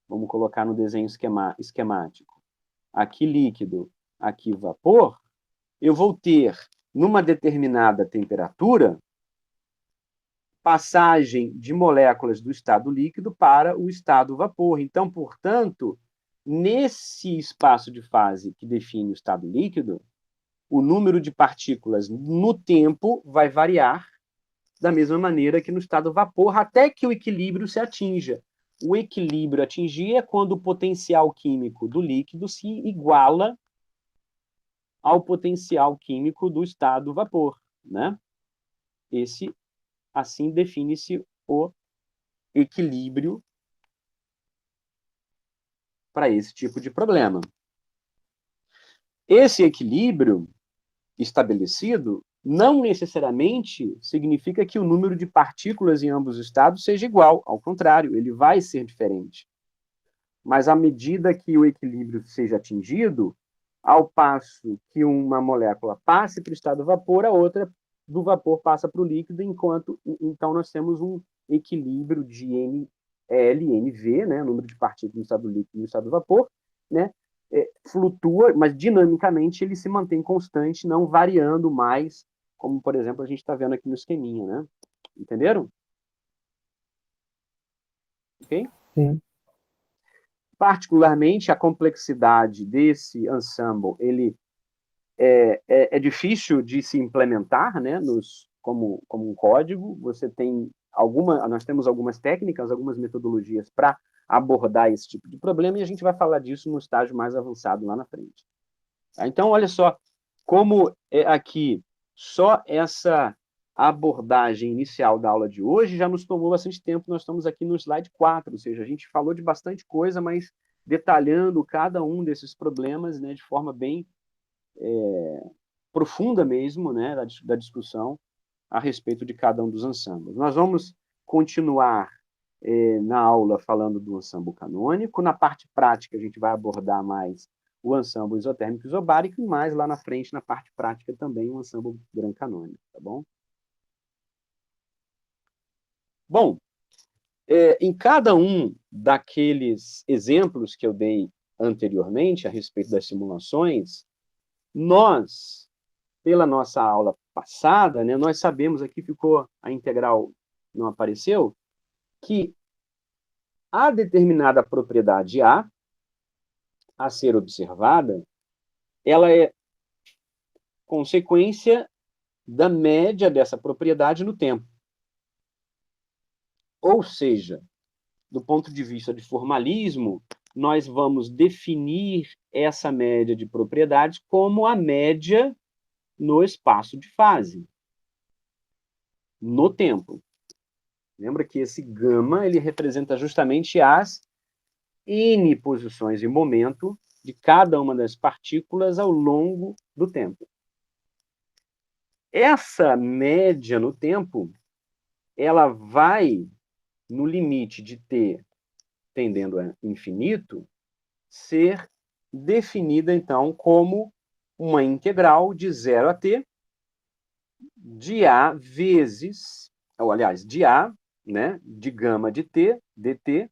vamos colocar no desenho esquemático, aqui líquido, aqui vapor, eu vou ter, numa determinada temperatura, passagem de moléculas do estado líquido para o estado vapor. Então, portanto, nesse espaço de fase que define o estado líquido, o número de partículas no tempo vai variar da mesma maneira que no estado vapor, até que o equilíbrio se atinja. O equilíbrio atingir é quando o potencial químico do líquido se iguala ao potencial químico do estado vapor, né? Assim define-se o equilíbrio para esse tipo de problema. Esse equilíbrio estabelecido não necessariamente significa que o número de partículas em ambos os estados seja igual, ao contrário, ele vai ser diferente. Mas à medida que o equilíbrio seja atingido, ao passo que uma molécula passe para o estado do vapor, a outra do vapor passa para o líquido, então nós temos um equilíbrio de NV, né, número de partículas no estado líquido e no estado do vapor, né, flutua, mas dinamicamente ele se mantém constante, não variando mais, como, por exemplo, a gente está vendo aqui no esqueminha, né? Entenderam? Ok? Sim. Particularmente, a complexidade desse ensemble, ele é difícil de se implementar, né, como um código. Nós temos algumas técnicas, algumas metodologias para abordar esse tipo de problema, e a gente vai falar disso no estágio mais avançado lá na frente. Tá? Então, olha só como aqui só essa abordagem inicial da aula de hoje já nos tomou bastante tempo. Nós estamos aqui no slide 4, ou seja, a gente falou de bastante coisa, mas detalhando cada um desses problemas, né, de forma bem profunda mesmo, né, da discussão a respeito de cada um dos ensembles. Nós vamos continuar na aula falando do ensemble canônico. Na parte prática, a gente vai abordar mais o ensemble isotérmico isobárico e mais lá na frente, na parte prática, também o ensemble gran canônico, tá bom? Bom, em cada um daqueles exemplos que eu dei anteriormente a respeito das simulações, nós, pela nossa aula passada, né, nós sabemos, aqui ficou a integral, não apareceu, que a determinada propriedade a ser observada, ela é consequência da média dessa propriedade no tempo. Ou seja, do ponto de vista de formalismo, nós vamos definir essa média de propriedades como a média no espaço de fase, no tempo. Lembra que esse gama ele representa justamente as N posições em momento de cada uma das partículas ao longo do tempo. Essa média no tempo, ela vai, no limite de t tendendo a infinito, ser definida, então, como uma integral de 0 a t de A vezes, ou aliás, de A, né, de gama de t, dt,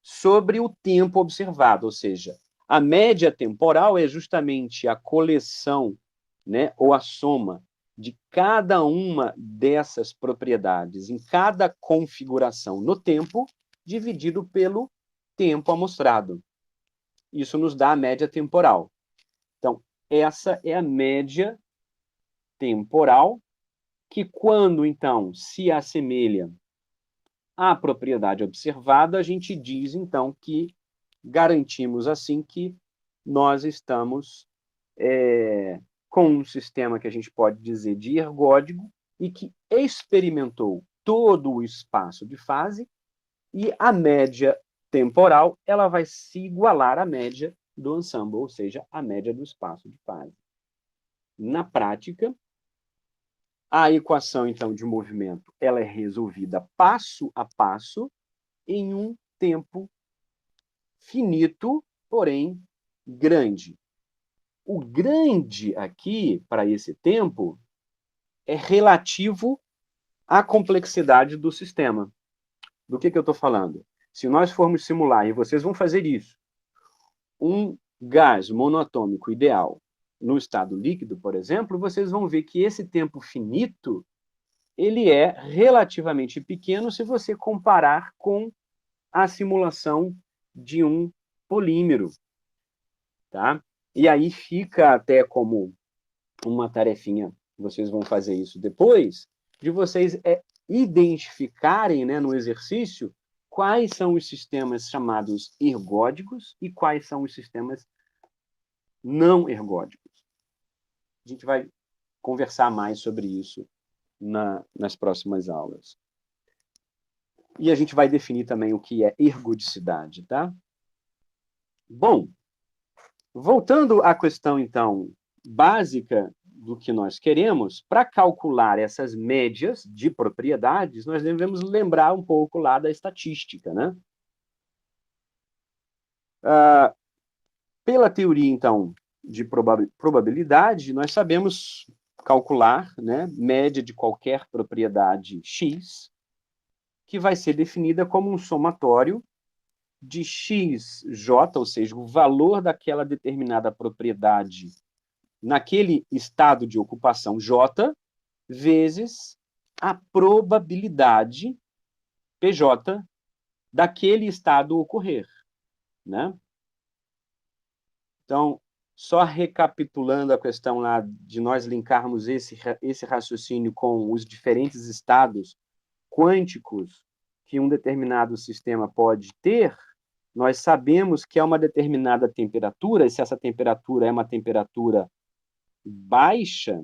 sobre o tempo observado, ou seja, a média temporal é justamente a coleção, né, ou a soma de cada uma dessas propriedades em cada configuração no tempo, dividido pelo tempo amostrado. Isso nos dá a média temporal. Então, essa é a média temporal que, quando, então, se assemelha à propriedade observada, a gente diz, então, que garantimos, assim, que nós estamos com um sistema que a gente pode dizer de ergódico e que experimentou todo o espaço de fase, e a média temporal ela vai se igualar à média do ensemble, ou seja, a média do espaço de fase. Na prática, a equação, então, de movimento ela é resolvida passo a passo em um tempo finito, porém grande. O grande aqui, para esse tempo, é relativo à complexidade do sistema. Do que eu estou falando? Se nós formos simular, e vocês vão fazer isso, um gás monoatômico ideal no estado líquido, por exemplo, vocês vão ver que esse tempo finito ele é relativamente pequeno se você comparar com a simulação de um polímero, tá? E aí fica até como uma tarefinha, vocês vão fazer isso depois, de vocês identificarem, né, no exercício, quais são os sistemas chamados ergódicos e quais são os sistemas não ergódicos. A gente vai conversar mais sobre isso nas próximas aulas. E a gente vai definir também o que é ergodicidade, tá? Bom, voltando à questão, então, básica do que nós queremos, para calcular essas médias de propriedades, nós devemos lembrar um pouco lá da estatística, né? Pela teoria, então, de probabilidade, nós sabemos calcular, né, média de qualquer propriedade X, que vai ser definida como um somatório de xj, ou seja, o valor daquela determinada propriedade naquele estado de ocupação J, vezes a probabilidade PJ daquele estado ocorrer, né? Então, só recapitulando a questão lá de nós linkarmos esse raciocínio com os diferentes estados quânticos que um determinado sistema pode ter, nós sabemos que a uma determinada temperatura, e se essa temperatura é uma temperatura baixa,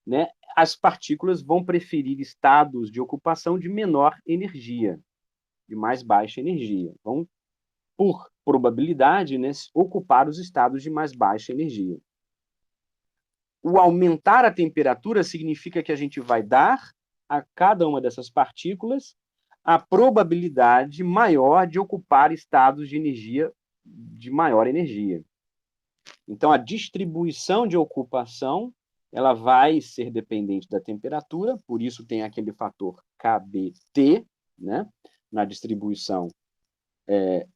né, as partículas vão preferir estados de ocupação de menor energia, de mais baixa energia. Vão, por probabilidade, né, ocupar os estados de mais baixa energia. O aumentar a temperatura significa que a gente vai dar a cada uma dessas partículas a probabilidade maior de ocupar estados de energia de maior energia. Então, a distribuição de ocupação ela vai ser dependente da temperatura, por isso tem aquele fator KBT, né, na distribuição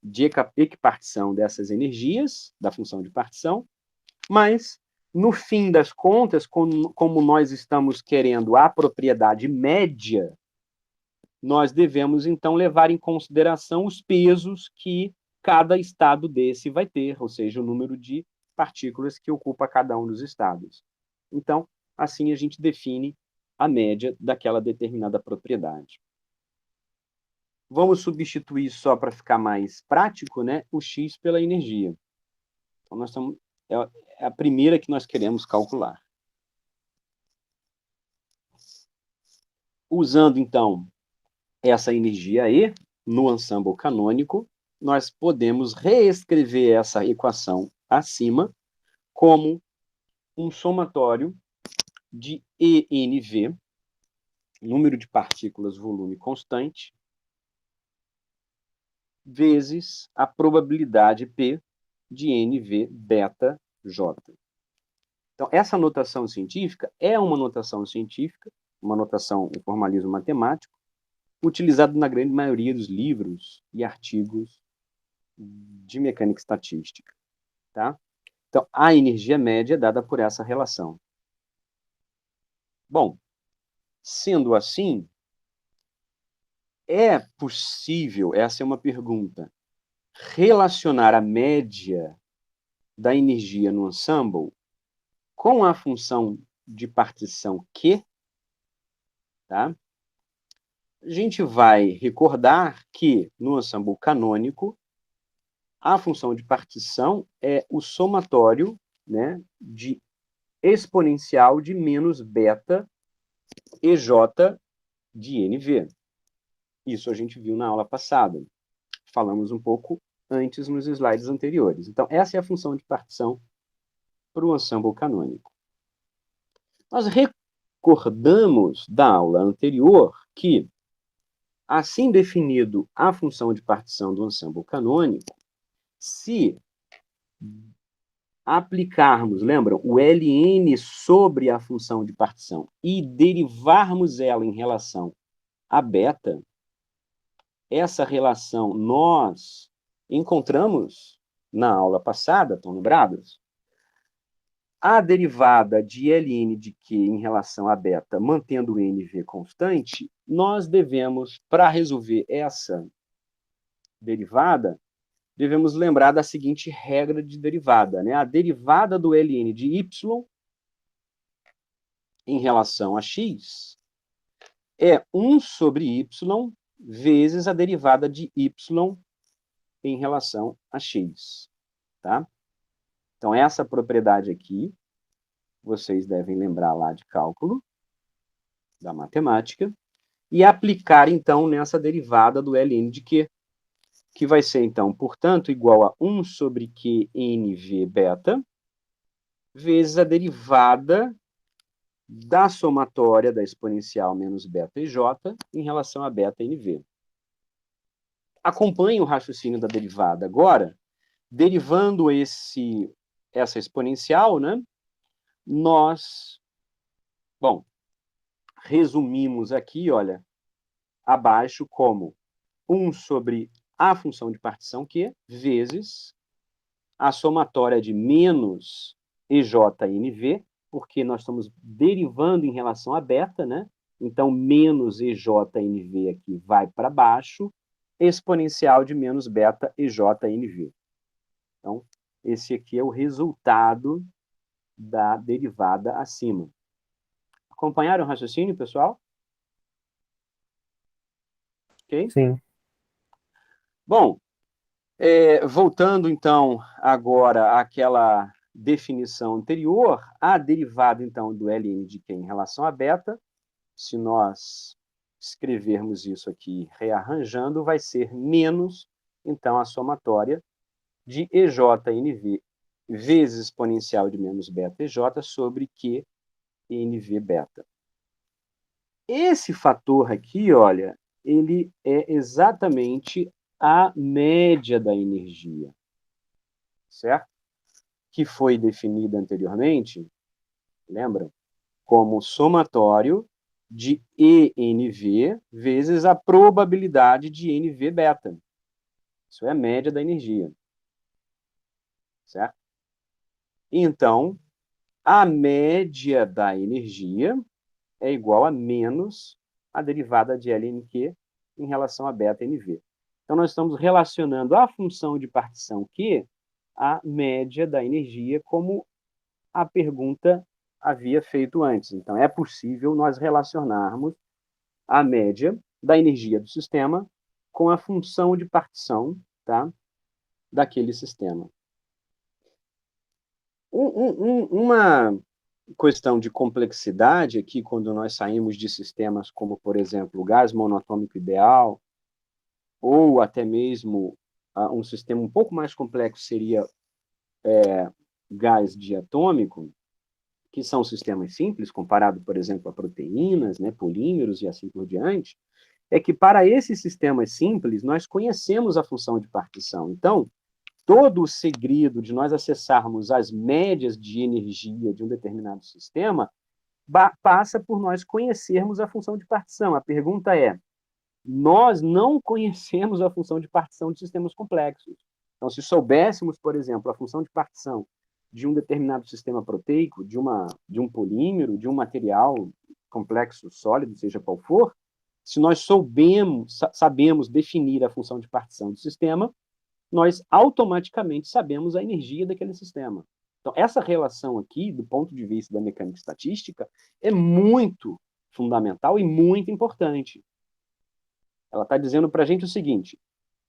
de equipartição dessas energias, da função de partição, mas, no fim das contas, como nós estamos querendo a propriedade média, nós devemos, então, levar em consideração os pesos que cada estado desse vai ter, ou seja, o número de partículas que ocupa cada um dos estados. Então, assim a gente define a média daquela determinada propriedade. Vamos substituir só para ficar mais prático, né, o X pela energia. Então, nós estamos, é a primeira que nós queremos calcular. Usando, então, essa energia E no ensemble canônico, nós podemos reescrever essa equação acima como um somatório de ENV, número de partículas volume constante, vezes a probabilidade P de NV beta J. Então, essa notação científica é uma notação científica, uma notação em formalismo matemático, utilizado na grande maioria dos livros e artigos de mecânica estatística. Tá? Então, a energia média é dada por essa relação. Bom, sendo assim, é possível, essa é uma pergunta, relacionar a média da energia no ensemble com a função de partição Q? Tá? A gente vai recordar que no ensemble canônico, a função de partição é o somatório, né, de exponencial de menos beta EJ de NV. Isso a gente viu na aula passada. Falamos um pouco antes nos slides anteriores. Então, essa é a função de partição para o ensemble canônico. Nós recordamos da aula anterior que, assim definido a função de partição do ensemble canônico, se aplicarmos, lembram, o Ln sobre a função de partição e derivarmos ela em relação a beta, essa relação nós encontramos na aula passada, estão lembrados? A derivada de Ln de Q em relação a beta, mantendo o NV constante, nós devemos, para resolver essa derivada, devemos lembrar da seguinte regra de derivada, né? A derivada do Ln de y em relação a x é 1 sobre y vezes a derivada de y em relação a x, tá? Então, essa propriedade aqui, vocês devem lembrar lá de cálculo, da matemática, e aplicar, então, nessa derivada do Ln de Q, que vai ser, então, portanto, igual a 1 sobre QNV beta, vezes a derivada da somatória da exponencial menos beta EJ em relação a beta NV. Acompanhe o raciocínio da derivada agora, derivando essa exponencial, né? Nós, bom, resumimos aqui, olha, abaixo como 1 sobre a função de partição Q vezes a somatória de menos EJNV, porque nós estamos derivando em relação a beta, né? Então, menos EJNV aqui vai para baixo, exponencial de menos beta EJNV. Então, esse aqui é o resultado da derivada acima. Acompanharam o raciocínio, pessoal? Ok? Sim. Bom, voltando, então, agora àquela definição anterior, a derivada, então, do Ln de Q em relação a beta, se nós escrevermos isso aqui rearranjando, vai ser menos, então, a somatória de EJNV vezes exponencial de menos beta EJ sobre QNV beta. Esse fator aqui, olha, ele é exatamente a média da energia, certo? Que foi definida anteriormente, lembram? Como somatório de ENV vezes a probabilidade de NV beta. Isso é a média da energia, certo? Então, a média da energia é igual a menos a derivada de LNQ em relação a beta NV. Então, nós estamos relacionando a função de partição Q à média da energia, como a pergunta havia feito antes. Então, é possível nós relacionarmos a média da energia do sistema com a função de partição, tá, daquele sistema. Uma questão de complexidade aqui, quando nós saímos de sistemas como, por exemplo, o gás monatômico ideal, ou até mesmo um sistema um pouco mais complexo seria gás diatômico, que são sistemas simples, comparado, por exemplo, a proteínas, né, polímeros e assim por diante, é que para esses sistemas simples, nós conhecemos a função de partição. Então, todo o segredo de nós acessarmos as médias de energia de um determinado sistema passa por nós conhecermos a função de partição. A pergunta é, nós não conhecemos a função de partição de sistemas complexos. Então, se soubéssemos, por exemplo, a função de partição de um determinado sistema proteico, de um polímero, de um material complexo sólido, seja qual for, se nós sabemos definir a função de partição do sistema, nós automaticamente sabemos a energia daquele sistema. Então, essa relação aqui, do ponto de vista da mecânica estatística, é muito fundamental e muito importante. Ela está dizendo para a gente o seguinte: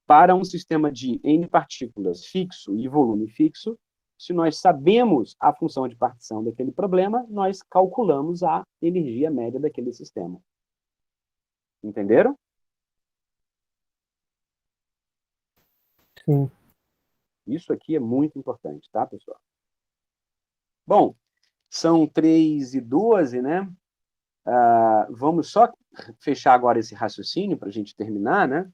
para um sistema de N partículas fixo e volume fixo, Se nós sabemos a função de partição daquele problema, nós calculamos a energia média daquele sistema. Entenderam? Sim. Isso aqui é muito importante, tá, pessoal? Bom, são 3h12, né? Vamos só fechar agora esse raciocínio para a gente terminar, né?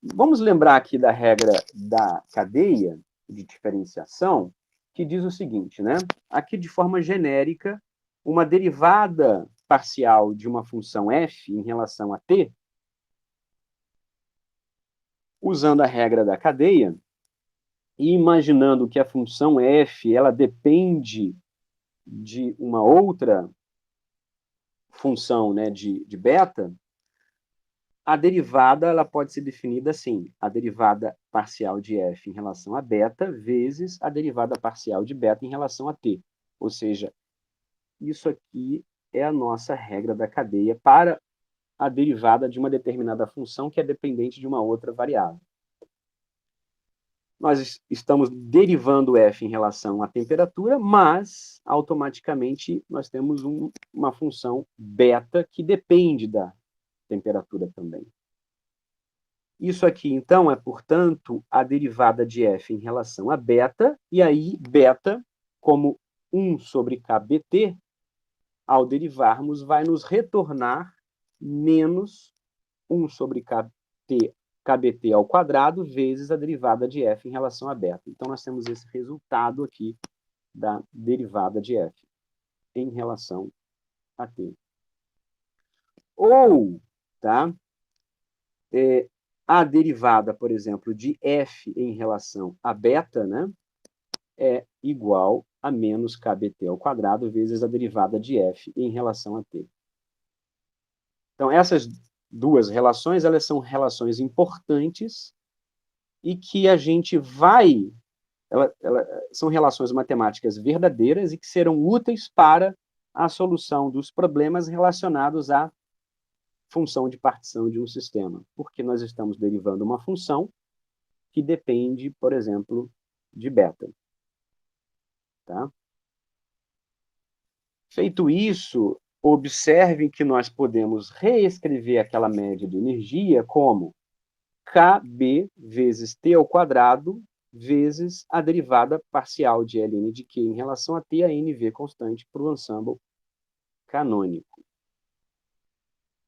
Vamos lembrar aqui da regra da cadeia de diferenciação, que diz o seguinte, né? Aqui, de forma genérica, uma derivada parcial de uma função f em relação a t, usando a regra da cadeia, e imaginando que a função f ela depende de uma outra função, né, de beta, a derivada ela pode ser definida assim: a derivada parcial de f em relação a beta vezes a derivada parcial de beta em relação a t. Ou seja, isso aqui é a nossa regra da cadeia para a derivada de uma determinada função que é dependente de uma outra variável. Nós estamos derivando f em relação à temperatura, mas, automaticamente, nós temos uma função beta que depende da temperatura também. Isso aqui, então, é, portanto, a derivada de f em relação a beta, e aí beta, como 1 sobre kBt, ao derivarmos, vai nos retornar menos 1 sobre kBt ao quadrado vezes a derivada de f em relação a beta. Então, nós temos esse resultado aqui da derivada de f em relação a t. Ou, tá? A derivada, por exemplo, de f em relação a beta, né, é igual a menos kBt ao quadrado vezes a derivada de f em relação a t. Então, essas duas relações, elas são relações importantes e que a gente vai... são relações matemáticas verdadeiras e que serão úteis para a solução dos problemas relacionados à função de partição de um sistema, porque nós estamos derivando uma função que depende, por exemplo, de beta. Tá? Feito isso, observem que nós podemos reescrever aquela média de energia como Kb vezes T ao quadrado vezes a derivada parcial de Ln de Q em relação a T, a Nv constante para o ensemble canônico.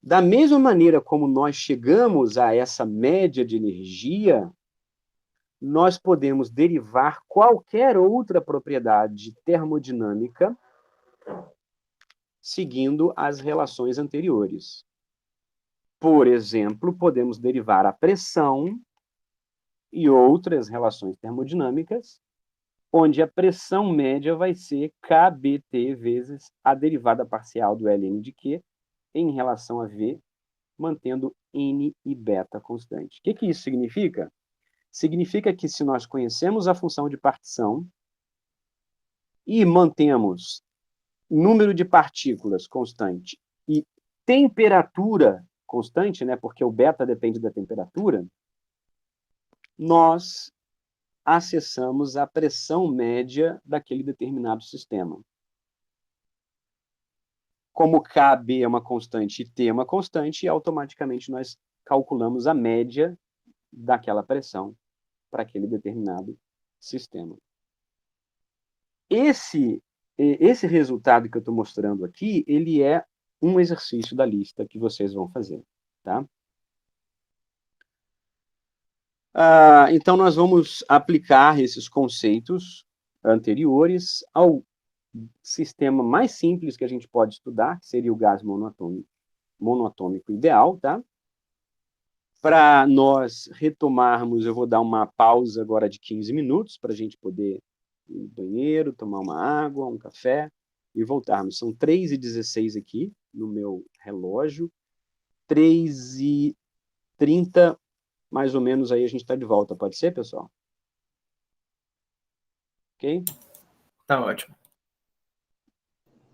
Da mesma maneira como nós chegamos a essa média de energia, nós podemos derivar qualquer outra propriedade termodinâmica seguindo as relações anteriores. Por exemplo, podemos derivar a pressão e outras relações termodinâmicas, onde a pressão média vai ser kBt vezes a derivada parcial do Ln de Q em relação a V, mantendo N e beta constante. O que isso significa? Significa que se nós conhecemos a função de partição e mantemos número de partículas constante e temperatura constante, né, porque o beta depende da temperatura, nós acessamos a pressão média daquele determinado sistema. Como Kb é uma constante e T é uma constante, automaticamente nós calculamos a média daquela pressão para aquele determinado sistema. Esse resultado que eu estou mostrando aqui, ele é um exercício da lista que vocês vão fazer. Tá? Então, nós vamos aplicar esses conceitos anteriores ao sistema mais simples que a gente pode estudar, que seria o gás monoatômico ideal, tá? Para nós retomarmos, eu vou dar uma pausa agora de 15 minutos para a gente poder ir no banheiro, tomar uma água, um café e voltarmos. São 3h16 aqui no meu relógio, 3h30, mais ou menos, aí a gente está de volta. Pode ser, pessoal? Ok? Tá ótimo.